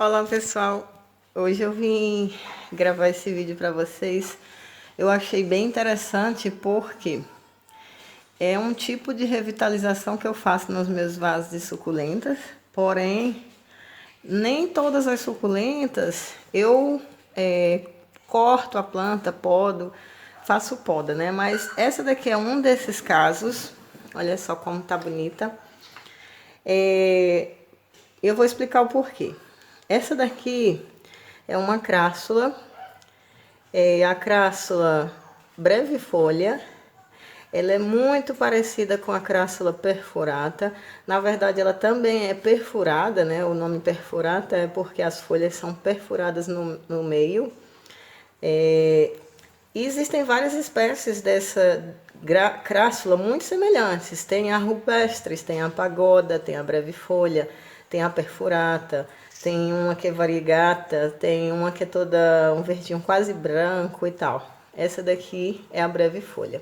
Olá pessoal, hoje eu vim gravar esse vídeo para vocês. Eu achei bem interessante porque é um tipo de revitalização que eu faço nos meus vasos de suculentas, porém nem todas as suculentas eu corto a planta, podo, faço poda, né? Mas essa daqui é um desses casos. Olha só como tá bonita. Eu vou explicar o porquê. Essa daqui é uma crassula, é a crassula brevifolia. Ela é muito parecida com a crassula perfurata. Na verdade, ela também é perfurada, né? O nome perfurata é porque as folhas são perfuradas no meio. E existem várias espécies dessa crassula muito semelhantes. Tem a rupestres, tem a pagoda, tem a brevifolia, tem a perfurata, tem uma que é variegata, tem uma que é toda um verdinho quase branco e tal. Essa daqui é a brevifolia.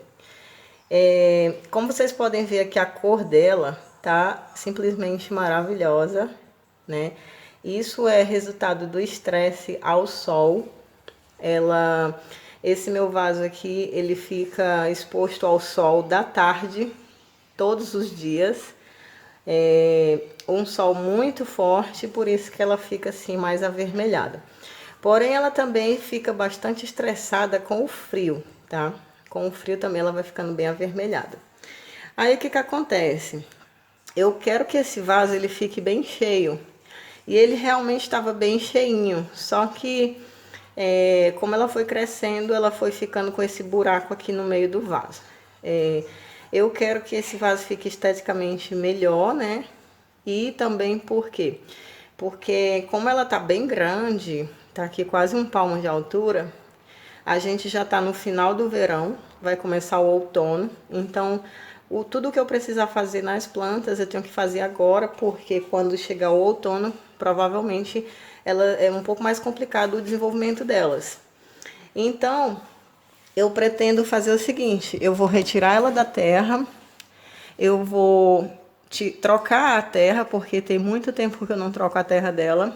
Como vocês podem ver aqui, a cor dela tá simplesmente maravilhosa, né? Isso é resultado do estresse ao sol. Esse meu vaso aqui, ele fica exposto ao sol da tarde, todos os dias. Um sol muito forte, por isso que ela fica assim mais avermelhada. Porém, ela também fica bastante estressada com o frio, tá? Com o frio também ela vai ficando bem avermelhada. Aí o que que acontece? Eu quero que esse vaso ele fique bem cheio. E ele realmente estava bem cheinho, só que como ela foi crescendo, ela foi ficando com esse buraco aqui no meio do vaso. Eu quero que esse vaso fique esteticamente melhor, né? E também por quê? Porque como ela tá bem grande, tá aqui quase um palmo de altura, a gente já tá no final do verão, vai começar o outono, então tudo que eu precisar fazer nas plantas eu tenho que fazer agora, porque quando chegar o outono, provavelmente ela é um pouco mais complicado o desenvolvimento delas. Então, eu pretendo fazer o seguinte, eu vou retirar ela da terra, eu vou trocar a terra, porque tem muito tempo que eu não troco a terra dela.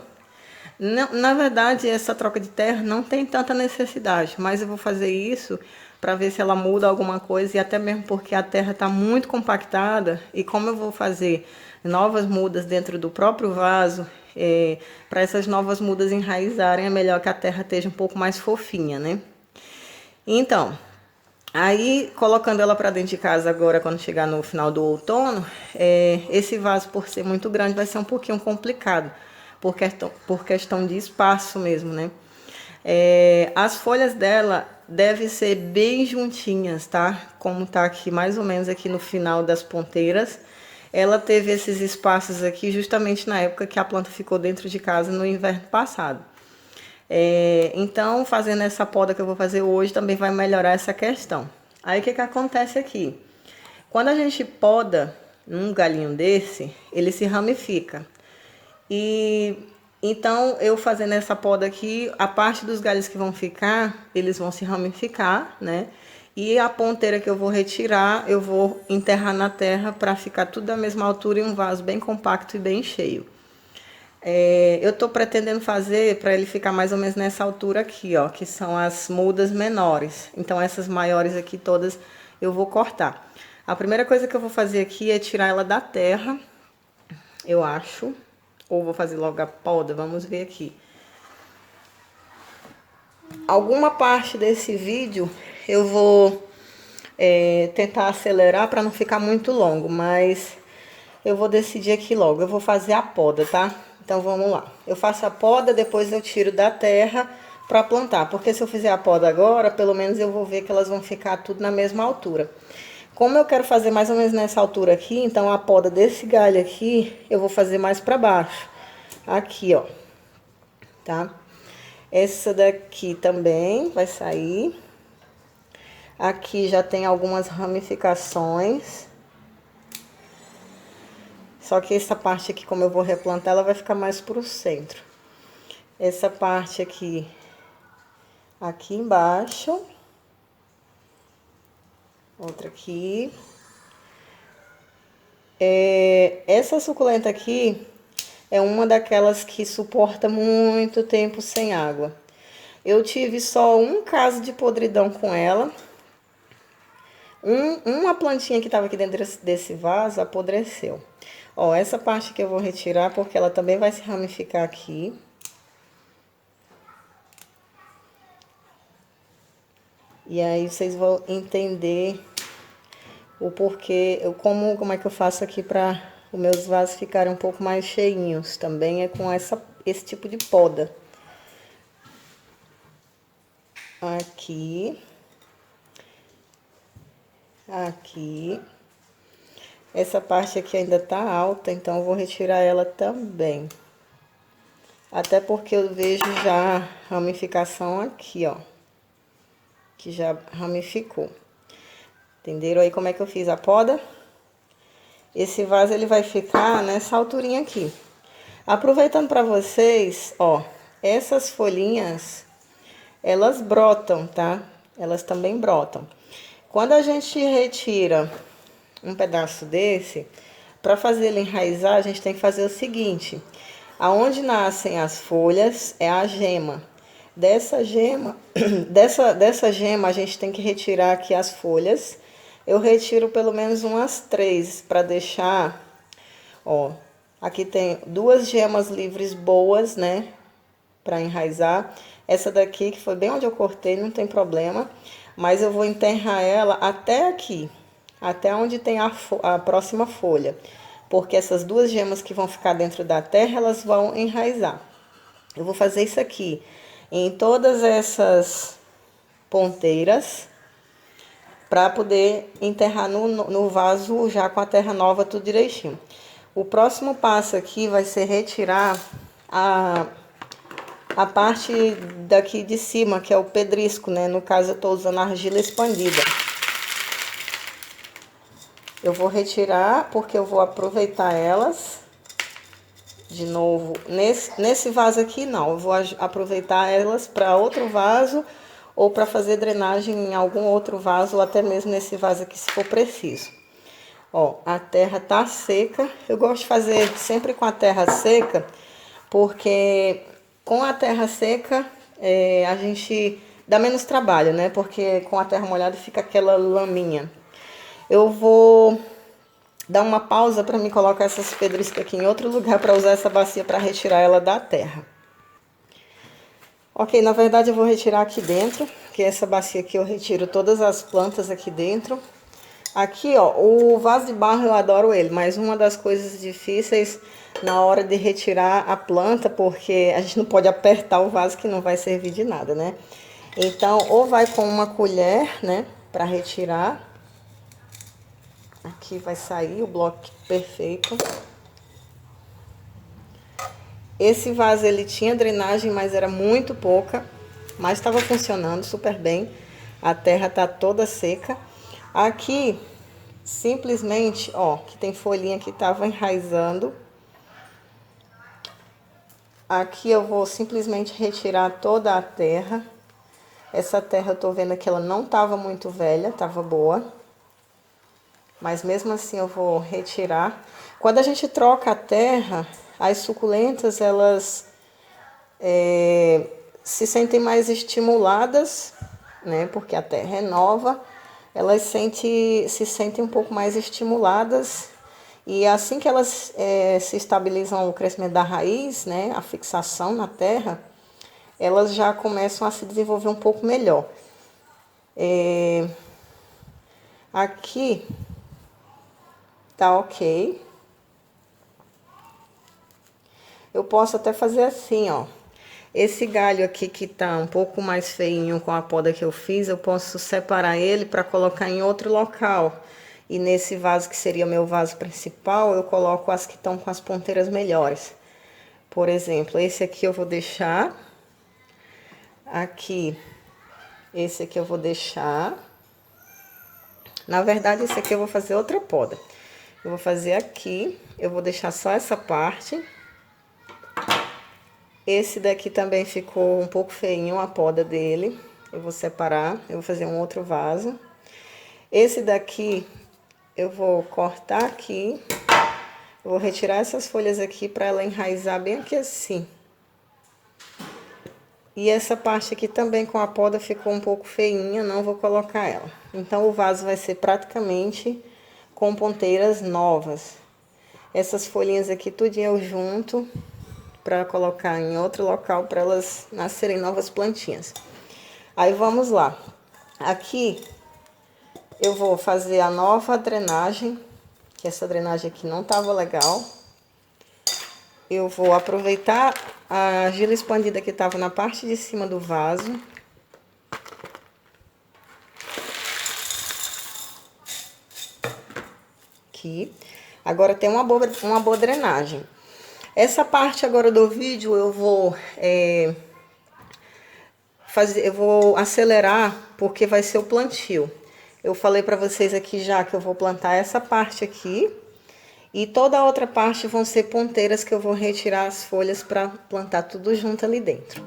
Na verdade, essa troca de terra não tem tanta necessidade, mas eu vou fazer isso para ver se ela muda alguma coisa, e até mesmo porque a terra está muito compactada, e como eu vou fazer novas mudas dentro do próprio vaso, para essas novas mudas enraizarem, é melhor que a terra esteja um pouco mais fofinha, né? Então, aí, colocando ela para dentro de casa agora, quando chegar no final do outono, esse vaso, por ser muito grande, vai ser um pouquinho complicado, por questão de espaço mesmo, né? As folhas dela devem ser bem juntinhas, tá? Como tá aqui, mais ou menos aqui no final das ponteiras. Ela teve esses espaços aqui justamente na época que a planta ficou dentro de casa no inverno passado. Então, fazendo essa poda que eu vou fazer hoje também vai melhorar essa questão. Aí, o que que acontece aqui? Quando a gente poda um galinho desse, ele se ramifica. E então, eu fazendo essa poda aqui, a parte dos galhos que vão ficar, eles vão se ramificar, né? E a ponteira que eu vou retirar, eu vou enterrar na terra para ficar tudo da mesma altura e um vaso bem compacto e bem cheio. Eu tô pretendendo fazer para ele ficar mais ou menos nessa altura aqui, ó, que são as mudas menores. Então essas maiores aqui todas eu vou cortar. A primeira coisa que eu vou fazer aqui é tirar ela da terra, eu acho. Ou vou fazer logo a poda, vamos ver aqui. Alguma parte desse vídeo eu vou tentar acelerar para não ficar muito longo, mas eu vou decidir aqui logo. Eu vou fazer a poda, tá? Então vamos lá. Eu faço a poda, depois eu tiro da terra para plantar, porque se eu fizer a poda agora, pelo menos eu vou ver que elas vão ficar tudo na mesma altura. Como eu quero fazer mais ou menos nessa altura aqui, então a poda desse galho aqui eu vou fazer mais para baixo. Aqui, ó. Tá? Essa daqui também vai sair. Aqui já tem algumas ramificações. Só que essa parte aqui, como eu vou replantar, ela vai ficar mais pro centro. Essa parte aqui, aqui embaixo. Outra aqui. Essa suculenta aqui, é uma daquelas que suporta muito tempo sem água. Eu tive só um caso de podridão com ela. Uma plantinha que estava aqui dentro desse vaso apodreceu. Ó, essa parte que eu vou retirar porque ela também vai se ramificar aqui. E aí vocês vão entender o porquê, como é que eu faço aqui para os meus vasos ficarem um pouco mais cheinhos. Também é com esse tipo de poda. Aqui. Aqui. Essa parte aqui ainda tá alta, então eu vou retirar ela também. Até porque eu vejo já ramificação aqui, ó. Que já ramificou. Entenderam aí como é que eu fiz a poda? Esse vaso ele vai ficar nessa alturinha aqui. Aproveitando para vocês, ó, essas folhinhas, elas brotam, tá? Elas também brotam. Quando a gente retira um pedaço desse, para fazer ele enraizar, a gente tem que fazer o seguinte: aonde nascem as folhas é a gema. Dessa gema, dessa gema a gente tem que retirar aqui as folhas. Eu retiro pelo menos umas 3 para deixar, ó, aqui tem 2 gemas livres boas, né, para enraizar. Essa daqui que foi bem onde eu cortei, não tem problema, mas eu vou enterrar ela até aqui, até onde tem a próxima folha, porque essas 2 gemas que vão ficar dentro da terra, elas vão enraizar. Eu vou fazer isso aqui em todas essas ponteiras, para poder enterrar no vaso já com a terra nova, tudo direitinho. O próximo passo aqui vai ser retirar a parte daqui de cima, que é o pedrisco, né? No caso, eu tô usando argila expandida. Eu vou retirar porque eu vou aproveitar elas de novo. Nesse vaso aqui, não. Eu vou aproveitar elas para outro vaso ou para fazer drenagem em algum outro vaso, ou até mesmo nesse vaso aqui, se for preciso. Ó, a terra tá seca. Eu gosto de fazer sempre com a terra seca, porque com a terra seca a gente dá menos trabalho, né? Porque com a terra molhada fica aquela laminha. Eu vou dar uma pausa para me colocar essas pedriscas aqui em outro lugar para usar essa bacia para retirar ela da terra. Ok, na verdade eu vou retirar aqui dentro, que essa bacia aqui eu retiro todas as plantas aqui dentro. Aqui, ó, o vaso de barro eu adoro ele, mas uma das coisas difíceis na hora de retirar a planta, porque a gente não pode apertar o vaso que não vai servir de nada, né? Então, ou vai com uma colher, né, para retirar. Aqui vai sair o bloco perfeito. Esse vaso ele tinha drenagem, mas era muito pouca, mas estava funcionando super bem. A terra tá toda seca. Aqui, simplesmente, ó, que tem folhinha que tava enraizando. Aqui eu vou simplesmente retirar toda a terra. Essa terra eu tô vendo que ela não tava muito velha, tava boa. Mas mesmo assim eu vou retirar. Quando a gente troca a terra, as suculentas, elas se sentem mais estimuladas, né? Porque a terra é nova, elas se sentem um pouco mais estimuladas. E assim que elas se estabilizam o crescimento da raiz, né? A fixação na terra, elas já começam a se desenvolver um pouco melhor. Aqui tá ok. Eu posso até fazer assim, ó. Esse galho aqui que tá um pouco mais feinho com a poda que eu fiz, eu posso separar ele para colocar em outro local. E nesse vaso que seria o meu vaso principal, eu coloco as que estão com as ponteiras melhores. Por exemplo, esse aqui eu vou deixar. Aqui, esse aqui eu vou deixar. Na verdade, esse aqui eu vou fazer outra poda. Eu vou fazer aqui, eu vou deixar só essa parte. Esse daqui também ficou um pouco feinho a poda dele. Eu vou separar, eu vou fazer um outro vaso. Esse daqui eu vou cortar aqui, Eu vou retirar essas folhas aqui para ela enraizar bem aqui assim. E essa parte aqui também com a poda ficou um pouco feinha, não vou colocar ela. Então o vaso vai ser praticamente com ponteiras novas. Essas folhinhas aqui tudinho eu junto para colocar em outro local para elas nascerem novas plantinhas. Aí vamos lá. Aqui eu vou fazer a nova drenagem, que essa drenagem aqui não tava legal. Eu vou aproveitar a argila expandida que estava na parte de cima do vaso. Aqui. Agora tem uma boa drenagem. Essa parte agora do vídeo eu vou eu vou acelerar porque vai ser o plantio. Eu falei para vocês aqui já que eu vou plantar essa parte aqui. E toda a outra parte vão ser ponteiras que eu vou retirar as folhas para plantar tudo junto ali dentro.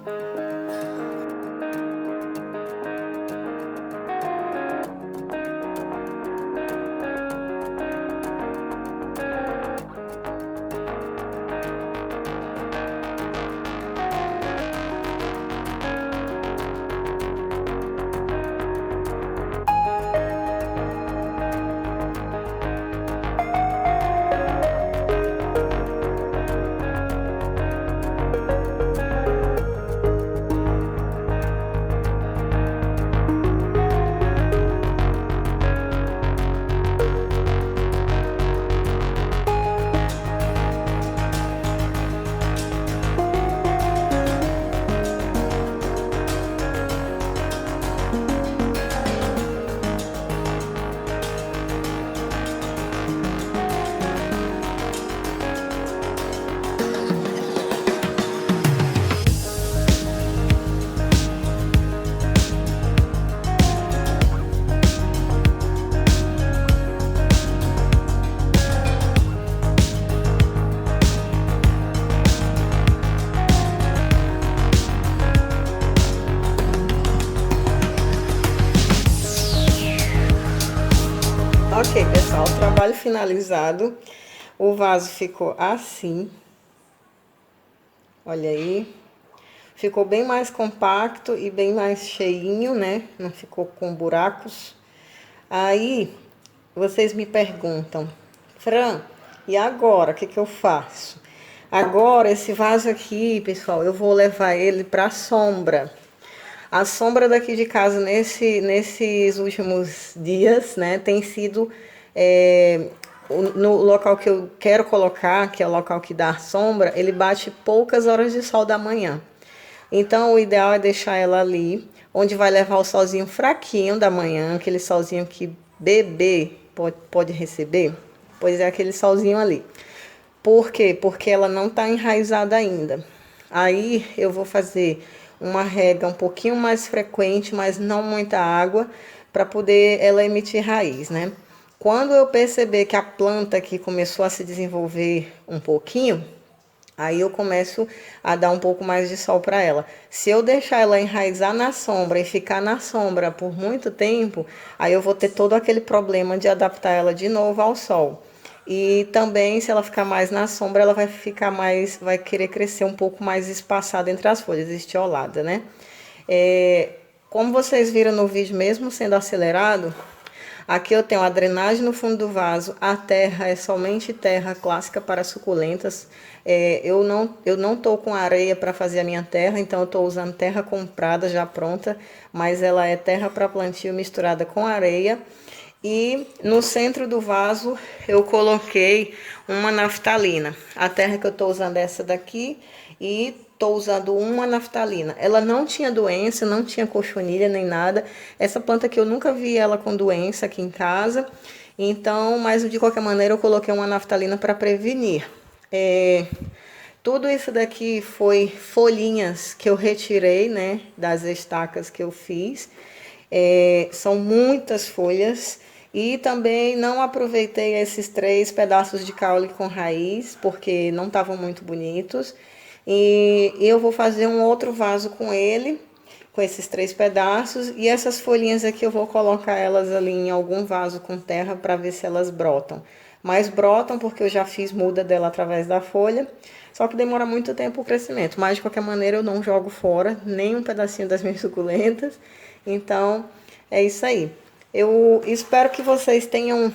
Ok, pessoal, o trabalho finalizado. O vaso ficou assim. Olha aí. Ficou bem mais compacto e bem mais cheinho, né? Não ficou com buracos. Aí, vocês me perguntam, Fran, e agora, o que que eu faço? Agora, esse vaso aqui, pessoal, eu vou levar ele para a sombra. A sombra daqui de casa nesses últimos dias, né, tem sido no local que eu quero colocar, que é o local que dá sombra, ele bate poucas horas de sol da manhã. Então, o ideal é deixar ela ali, onde vai levar o solzinho fraquinho da manhã, aquele solzinho que bebê pode receber. Pois é, aquele solzinho ali. Por quê? Porque ela não está enraizada ainda. Aí eu vou fazer uma rega um pouquinho mais frequente, mas não muita água, para poder ela emitir raiz, né? Quando eu perceber que a planta aqui começou a se desenvolver um pouquinho, aí eu começo a dar um pouco mais de sol para ela. Se eu deixar ela enraizar na sombra e ficar na sombra por muito tempo, aí eu vou ter todo aquele problema de adaptar ela de novo ao sol. E também, se ela ficar mais na sombra, ela vai ficar mais, vai querer crescer um pouco mais espaçada entre as folhas, estiolada, né? Como vocês viram no vídeo, mesmo sendo acelerado, aqui eu tenho a drenagem no fundo do vaso, a terra é somente terra clássica para suculentas. Eu não tô com areia para fazer a minha terra, então eu tô usando terra comprada já pronta, mas ela é terra para plantio misturada com areia. E no centro do vaso eu coloquei uma naftalina. A terra que eu tô usando é essa daqui e tô usando uma naftalina. Ela não tinha doença, não tinha cochonilha nem nada. Essa planta aqui eu nunca vi ela com doença aqui em casa. Então, mas de qualquer maneira eu coloquei uma naftalina para prevenir. Tudo isso daqui foi folhinhas que eu retirei, né, das estacas que eu fiz. São muitas folhas. E também não aproveitei esses 3 pedaços de caule com raiz, porque não estavam muito bonitos. E eu vou fazer um outro vaso com ele, com esses 3 pedaços. E essas folhinhas aqui eu vou colocar elas ali em algum vaso com terra para ver se elas brotam. mas brotam porque eu já fiz muda dela através da folha. Só que demora muito tempo o crescimento. Mas de qualquer maneira eu não jogo fora nem um pedacinho das minhas suculentas. Então é isso aí. Eu espero que vocês tenham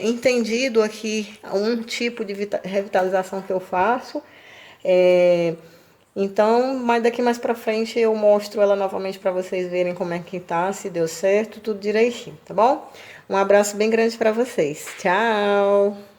entendido aqui um tipo de revitalização que eu faço. Então, mas daqui mais pra frente eu mostro ela novamente para vocês verem como é que tá, se deu certo, tudo direitinho, tá bom? Um abraço bem grande para vocês. Tchau!